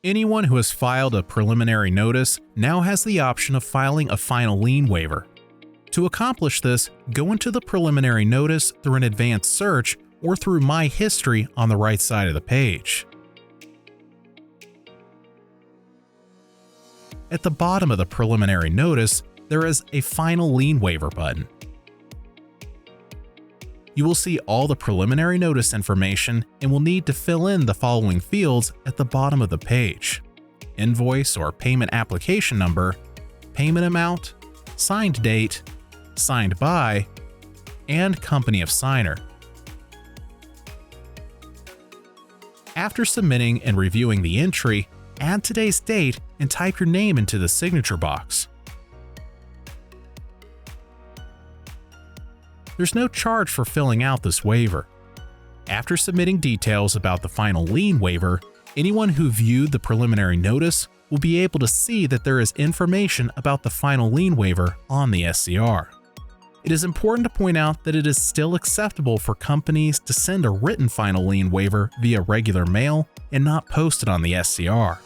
Anyone who has filed a preliminary notice now has the option of filing a final lien waiver. To accomplish this, go into the preliminary notice through an advanced search or through My History on the right side of the page. At the bottom of the preliminary notice, there is a Final Lien Waiver button. You will see all the preliminary notice information and will need to fill in the following fields at the bottom of the page: invoice or payment application number, payment amount, signed date, signed by, and company of signer. After submitting and reviewing the entry, add today's date and type your name into the signature box. There's no charge for filling out this waiver. After submitting details about the final lien waiver, anyone who viewed the preliminary notice will be able to see that there is information about the final lien waiver on the SCR. It is important to point out that it is still acceptable for companies to send a written final lien waiver via regular mail and not post it on the SCR.